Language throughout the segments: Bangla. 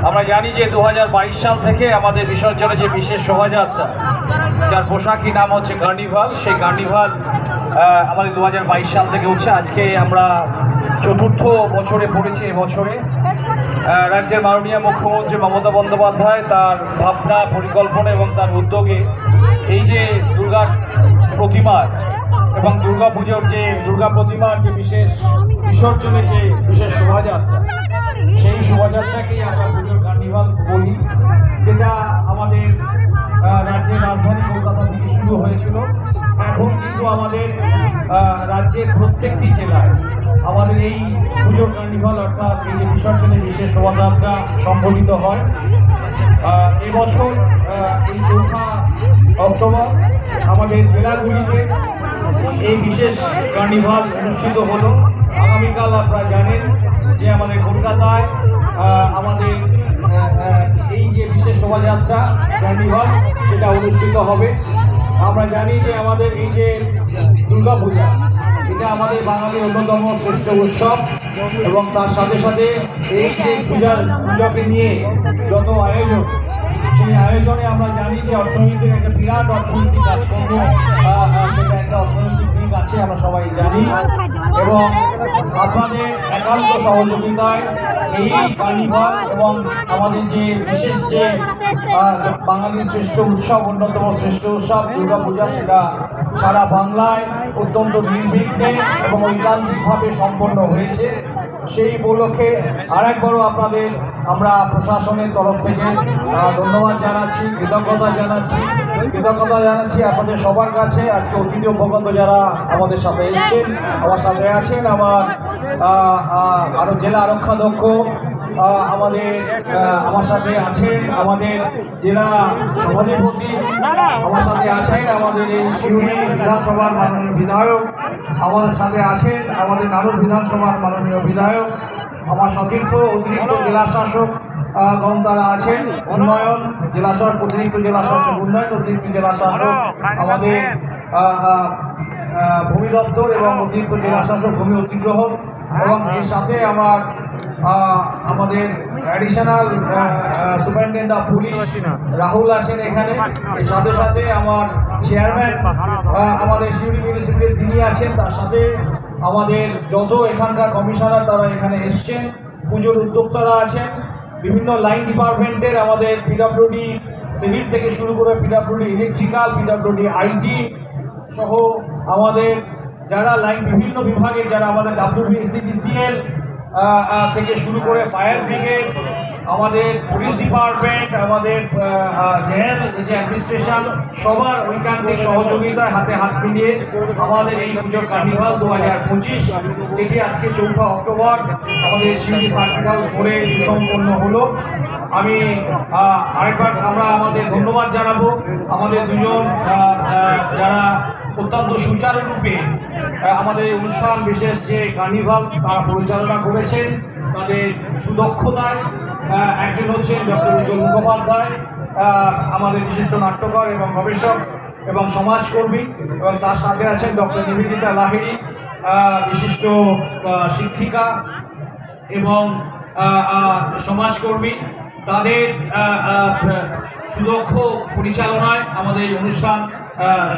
আমরা জানি যে 2022 সাল থেকে আমাদের বিসর্জনের যে বিশেষ শোভাযাত্রা, যার পোশাকি নাম হচ্ছে কার্নিভাল, সেই কার্নিভাল আমাদের 2022 সাল থেকে হচ্ছে। আজকে আমরা চতুর্থ বছরে পড়েছি। এবছরে রাজ্যের মাননীয় মুখ্যমন্ত্রী মমতা বন্দ্যোপাধ্যায় তার ভাবনা, পরিকল্পনা এবং তার উদ্যোগে এই যে দুর্গা প্রতিমার এবং দুর্গা পুজোর যে দুর্গা প্রতিমার যে বিশেষ বিসর্জনের যে বিশেষ শোভাযাত্রা, সেই শোভাযাত্রাকেই আমরা পুজোর কার্নিভাল বলি, যেটা আমাদের রাজ্যের রাজধানী কলকাতা থেকে শুরু হয়েছিল। এখন কিন্তু আমাদের রাজ্যের প্রত্যেকটি জেলায় আমাদের এই পুজোর কার্নিভাল অর্থাৎ এই যে বিসর্জনের বিশেষ শোভাযাত্রা সংগঠিত হয়। এবছর এই 4 অক্টোবর আমাদের জেলাগুলিতে এই বিশেষ কার্নিভাল অনুষ্ঠিত হলো। আগামীকাল আপনারা জানেন যে আমাদের কলকাতায় আমাদের এই যে বিশেষ শোভাযাত্রা কার্নিভাল সেটা অনুষ্ঠিত হবে। আমরা জানি যে আমাদের এই যে দুর্গাপূজা, এটা আমাদের বাঙালির অন্যতম শ্রেষ্ঠ উৎসব এবং তার সাথে সাথে এই যে পূজাকে নিয়ে যত আয়োজন, সেই আয়োজনে আমরা জানি যে অর্থনীতির একটা বিরাট অর্থনৈতিক কাজকর্ম, সেটা একটা অর্থনৈতিক দিক আছে, আমরা সবাই জানি। এবং আপনাদের একান্ত সহযোগিতায় এই কার্নিভাল এবং আমাদের যে বিশেষ যে বাঙালির শ্রেষ্ঠ উৎসব, অন্যতম শ্রেষ্ঠ উৎসব দুর্গাপূজা, সেটা সারা বাংলায় অত্যন্ত নির্বিঘ্নে এবং ঐকান্তিকভাবে সম্পন্ন হয়েছে। সেই উপলক্ষে আরেকবারও আপনাদের আমরা প্রশাসনের তরফ থেকে ধন্যবাদ জানাচ্ছি, কৃতজ্ঞতা জানাচ্ছি আপনাদের সবার কাছে। আজকে অতিথি উপকৃত যারা আমাদের সাথে এসেছেন, আমার সাথে আছেন আমার আরও জেলা আরক্ষাধ্যক্ষ, আমার সাথে আছেন আমাদের জেলা সভাধিপতি, আমার সাথে আছেন আমাদের এই শিউরি বিধানসভার মাননীয় বিধায়ক, আমাদের সাথে আছেন আমাদের নানুর বিধানসভার মাননীয় বিধায়ক, আমার সতীর্থ অতিরিক্ত জেলা শাসক গণ তারা আছেন, উন্নয়ন জেলা শাসক, অতিরিক্ত জেলা শাসক উন্নয়ন, অতিরিক্ত জেলা শাসক আমাদের ভূমি দপ্তর এবং অতিরিক্ত জেলা শাসক ভূমি অধিগ্রহণ, এবং এর সাথে আমাদের additional superintendent of police Rahul আছেন এখানে। এর সাথে সাথে আমার চেয়ারম্যান আমাদের শিউরি মিউনিসিপ্যালিটি তিনি আছেন, তার সাথে আমাদের যত এখানকার কমিশনার তারা এখানে এসছেন, পুজোর উদ্যোক্তারা আছেন, বিভিন্ন লাইন ডিপার্টমেন্টের আমাদের পিডব্লিউডি সিভিল থেকে শুরু করে পিডব্লিউডি ইলেকট্রিক্যাল, পিডব্লিউডি আইটি সহ আমাদের যারা লাইন বিভিন্ন বিভাগের যারা আমাদের WBCDCL থেকে শুরু করে ফায়ার ব্রিগেড, আমাদের পুলিশ ডিপার্টমেন্ট, আমাদের জেল যে অ্যাডমিনিস্ট্রেশন, সবার ঐকান্তিক সহযোগিতায় হাতে হাত মিলিয়ে আমাদের এই পুজোর কার্নিভাল 2025 যেটি আজকে 4 অক্টোবর আমাদের শিউরি সার্কিট হাউস মোড়ে সুসম্পন্ন হলো। আমি আরেকবার আমরা আমাদের ধন্যবাদ জানাবো আমাদের দুজন যারা অত্যন্ত সুচারুরূপে আমাদের অনুষ্ঠান বিশেষ যে কার্নিভাল তারা পরিচালনা করেছেন, তাদের সুদক্ষতায়। একজন হচ্ছেন ডক্টর উজ্জ্বল মুখোপাধ্যায়, আমাদের বিশিষ্ট নাট্যকার এবং গবেষক এবং সমাজকর্মী, এবং তার সাথে আছেন ডক্টর নিবেদিতা লাহিড়ী, বিশিষ্ট শিক্ষিকা এবং সমাজকর্মী। তাদের সুদক্ষ পরিচালনায় আমাদের এই অনুষ্ঠান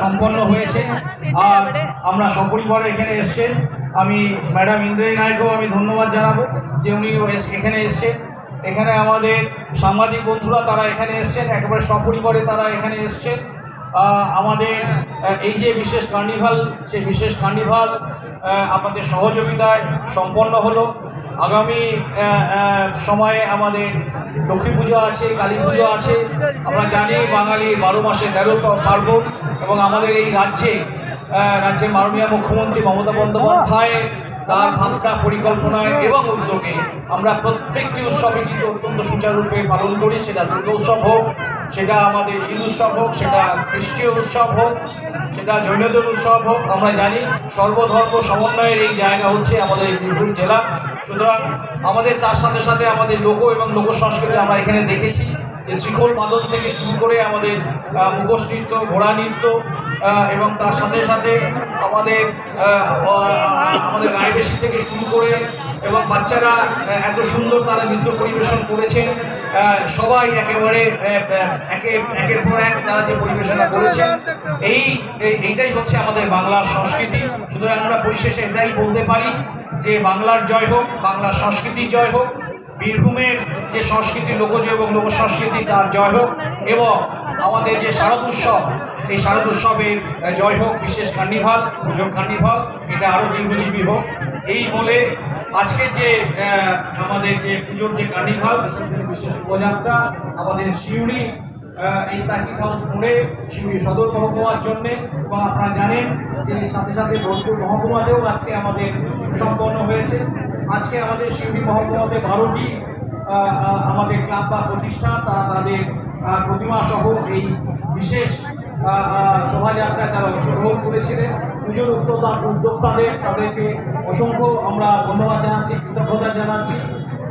সম্পন্ন হয়েছে। আর আমরা সপরিবারে এখানে এসেছেন। আমি ম্যাডাম ইন্দ্রাণী নায়কও আমি ধন্যবাদ জানাবো যে উনি এখানে এসছেন। এখানে আমাদের সাংবাদিক বন্ধুরা তারা এখানে এসছেন, একেবারে সপরিবারে তারা এখানে এসছেন। আমাদের এই যে বিশেষ কার্নিভাল, সেই বিশেষ কার্নিভাল আপনাদের সহযোগিতায় সম্পন্ন হলো। আগামী সময়ে আমাদের লক্ষ্মী পুজো আছে, কালী পুজো আছে। আমরা জানি বাঙালি 12 মাসে 13 পার্বণ, এবং আমাদের এই রাজ্যের মাননীয় মুখ্যমন্ত্রী মমতা বন্দ্যোপাধ্যায় তার ভাবনা, পরিকল্পনায় এবং উদ্যোগে আমরা প্রত্যেকটি উৎসবে কিন্তু অত্যন্ত সুচারুরূপে পালন করি। সেটা দুর্গা উৎসব হোক, সেটা আমাদের ঈদ উৎসব হোক, সেটা খ্রিস্টীয় উৎসব হোক, সেটা জৈনদের উৎসব হোক। আমরা জানি সর্বধর্ম সমন্বয়ের এই জায়গা হচ্ছে আমাদের বীরভূম জেলা। সুতরাং আমাদের তার সাথে সাথে আমাদের লোক এবং লোক সংস্কৃতি আমরা এখানে দেখেছি। যে শিকল মাদল থেকে শুরু করে আমাদের মুখোশ নৃত্য, ঘোড়া নৃত্য এবং তার সাথে সাথে আমাদের আমাদের রায়বেশি থেকে শুরু করে এবং বাচ্চারা এত সুন্দর তারা নৃত্য পরিবেশন করেছেন। সবাই একেবারে একের পর এক তারা যে পরিবেশনা করেছেন, এইটাই হচ্ছে আমাদের বাংলার সংস্কৃতি। সুতরাং আমরা পরিশেষে এটাই বলতে পারি যে বাংলার জয় হোক, বাংলার সংস্কৃতির জয় হোক, বীরভূমের যে সংস্কৃতি, লোকজ এবং লোক সংস্কৃতি তার জয় হোক, এবং আমাদের যে শারদ উৎসব, এই শারদ উৎসবের জয় হোক, বিশেষ কার্নিভাল, পুজোর কার্নিভাল, এটা আরও দীর্ঘজীবী হোক। এই বলে আজকে যে আমাদের যে পুজোর যে কার্নিভাল, বিশেষ শোভাযাত্রা আমাদের শিউরি এই সার্কিট হাউস মোড়ে শিউরি সদর মহকুমার জন্যে, এবং আপনারা জানেন যে সাথে সাথে বোলপুর মহকুমাতেও আজকে আমাদের সুসম্পন্ন হয়েছে। আজকে আমাদের শিউরি মহকুমাতে 12টি আমাদের ক্লাব বা প্রতিষ্ঠান তারা তাদের প্রতিমা সহ এই বিশেষ শোভাযাত্রায় তারা অংশগ্রহণ করেছিলেন। পুজোর উদ্যোক্তাদের তাদেরকে অসংখ্য আমরা ধন্যবাদ জানাচ্ছি, কৃতজ্ঞতা জানাচ্ছি।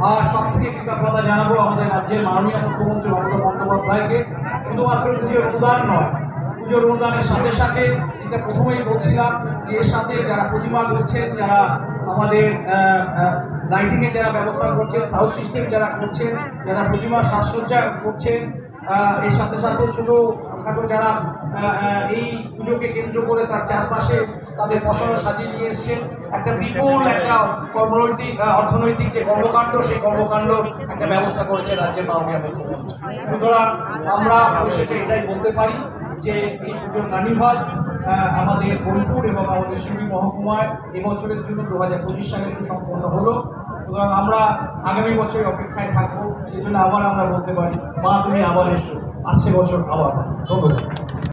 আর সব থেকে কৃতজ্ঞতা জানাবো আমাদের রাজ্যের মাননীয় মুখ্যমন্ত্রী মমতা বন্দ্যোপাধ্যায়কে। শুধুমাত্র পুজোর অনুদান নয়, পুজোর অনুদানের সাথে সাথে এটা প্রথমেই বলছিলাম যে এর সাথে যারা প্রতিমা করছেন, যারা আমাদের লাইটিংয়ের যারা ব্যবস্থা করছেন, সাউন্ড সিস্টেম যারা করছেন, যারা প্রতিমার সাজসজ্জা করছেন, এর সাথে সাথে ছোটোখাটো যারা এই পুজোকে কেন্দ্র করে তার চারপাশে তাদের ফসল সাজিয়ে নিয়ে এসছেন, একটা বিপুল একটা অর্থনৈতিক যে কর্মকাণ্ড, সেই কর্মকাণ্ড একটা ব্যবস্থা করেছে রাজ্যের মাননীয় মুখ্যমন্ত্রী। সুতরাং আমরা অবশ্যই এটাই বলতে পারি যে এই পুজোর কার্নিভাল আমাদের বোলপুর এবং আমাদের শিউরি মহকুমায় এবছরের জন্য 2025 সালে সুসম্পন্ন হলো। সুতরাং আমরা আগামী বছরে অপেক্ষায় থাকবো, সেই জন্য আবার আমরা বলতে পারি মা তুমি আবার এসো, আসছে বছর আবার। ধন্যবাদ।